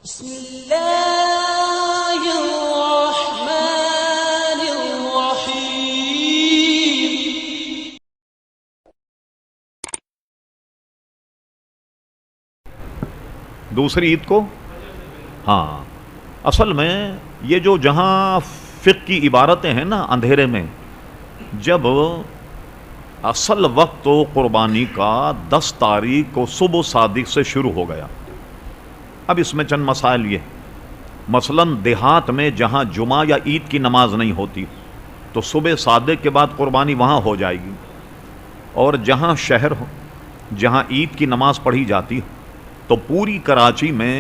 بسم الله الرحمن الرحيم. دوسری عید کو ہاں اصل میں یہ جو جہاں فقہ کی عبارتیں ہیں نا اندھیرے میں، جب اصل وقت تو قربانی کا 10 تاریخ کو صبح صادق سے شروع ہو گیا. اب اس میں چند مسائل یہ، مثلا دیہات میں جہاں جمعہ یا عید کی نماز نہیں ہوتی تو صبح صادق کے بعد قربانی وہاں ہو جائے گی، اور جہاں شہر ہو جہاں عید کی نماز پڑھی جاتی ہو تو پوری کراچی میں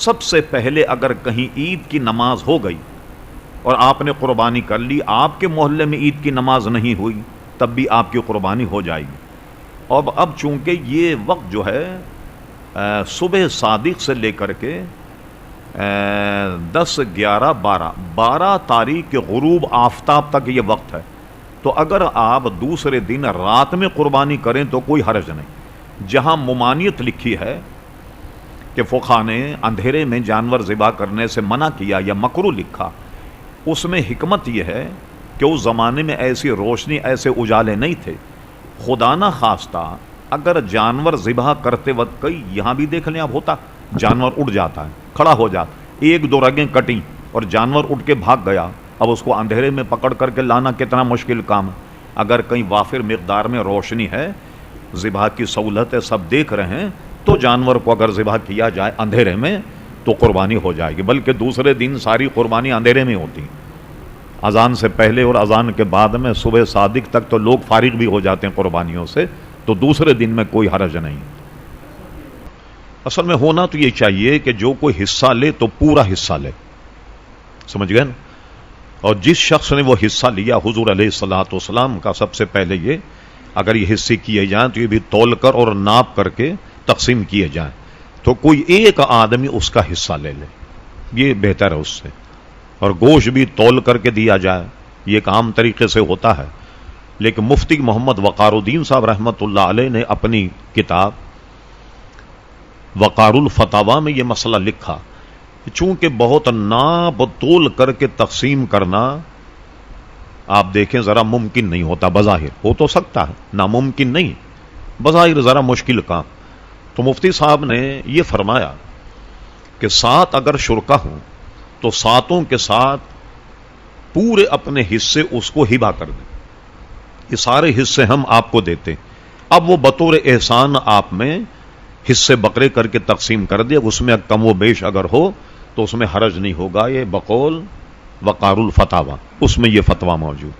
سب سے پہلے اگر کہیں عید کی نماز ہو گئی اور آپ نے قربانی کر لی، آپ کے محلے میں عید کی نماز نہیں ہوئی تب بھی آپ کی قربانی ہو جائے گی. اب چونکہ یہ وقت جو ہے صبح صادق سے لے کر کے 10 11 12 تاریخ کے غروب آفتاب تک یہ وقت ہے، تو اگر آپ دوسرے دن رات میں قربانی کریں تو کوئی حرج نہیں. جہاں ممانعت لکھی ہے کہ فقہا نے اندھیرے میں جانور ذبح کرنے سے منع کیا یا مکروہ لکھا، اس میں حکمت یہ ہے کہ اس زمانے میں ایسی روشنی، ایسے اجالے نہیں تھے. خدا نہ خواستہ اگر جانور ذبح کرتے وقت، کئی یہاں بھی دیکھ لیں، اب ہوتا جانور اٹھ جاتا ہے، کھڑا ہو جاتا، 1-2 رگیں کٹیں اور جانور اٹھ کے بھاگ گیا، اب اس کو اندھیرے میں پکڑ کر کے لانا کتنا مشکل کام ہے. اگر کہیں وافر مقدار میں روشنی ہے، ذبح کی سہولت ہے، سب دیکھ رہے ہیں، تو جانور کو اگر ذبح کیا جائے اندھیرے میں تو قربانی ہو جائے گی. بلکہ دوسرے دن ساری قربانی اندھیرے میں ہوتی، اذان سے پہلے اور اذان کے بعد میں صبح صادق تک تو لوگ فارغ بھی ہو جاتے ہیں قربانیوں سے، تو دوسرے دن میں کوئی حرج نہیں. اصل میں ہونا تو یہ چاہیے کہ جو کوئی حصہ لے تو پورا حصہ لے، سمجھ گئے نا. اور جس شخص نے وہ حصہ لیا، حضور علیہ الصلوۃ والسلام کا سب سے پہلے یہ، اگر یہ حصے کیے جائیں تو یہ بھی تول کر اور ناپ کر کے تقسیم کیے جائیں، تو کوئی ایک آدمی اس کا حصہ لے لے، یہ بہتر ہے اس سے. اور گوشت بھی تول کر کے دیا جائے، یہ ایک عام طریقے سے ہوتا ہے. لیکن مفتی محمد وقار الدین صاحب رحمۃ اللہ علیہ نے اپنی کتاب وقار الفتاوی میں یہ مسئلہ لکھا، چونکہ بہت ناپ تول کر کے تقسیم کرنا آپ دیکھیں ذرا ممکن نہیں ہوتا. بظاہر ہو تو سکتا ہے، ناممکن نہیں، بظاہر ذرا مشکل کام. تو مفتی صاحب نے یہ فرمایا کہ 7 اگر شرکا ہوں تو 7 کے ساتھ پورے اپنے حصے اس کو ہبہ کر دیں. یہ سارے حصے ہم آپ کو دیتے، اب وہ بطور احسان آپ میں حصے بکرے کر کے تقسیم کر دے، اس میں کم و بیش اگر ہو تو اس میں حرج نہیں ہوگا. یہ بقول وقار الفتاوی، اس میں یہ فتویٰ موجود.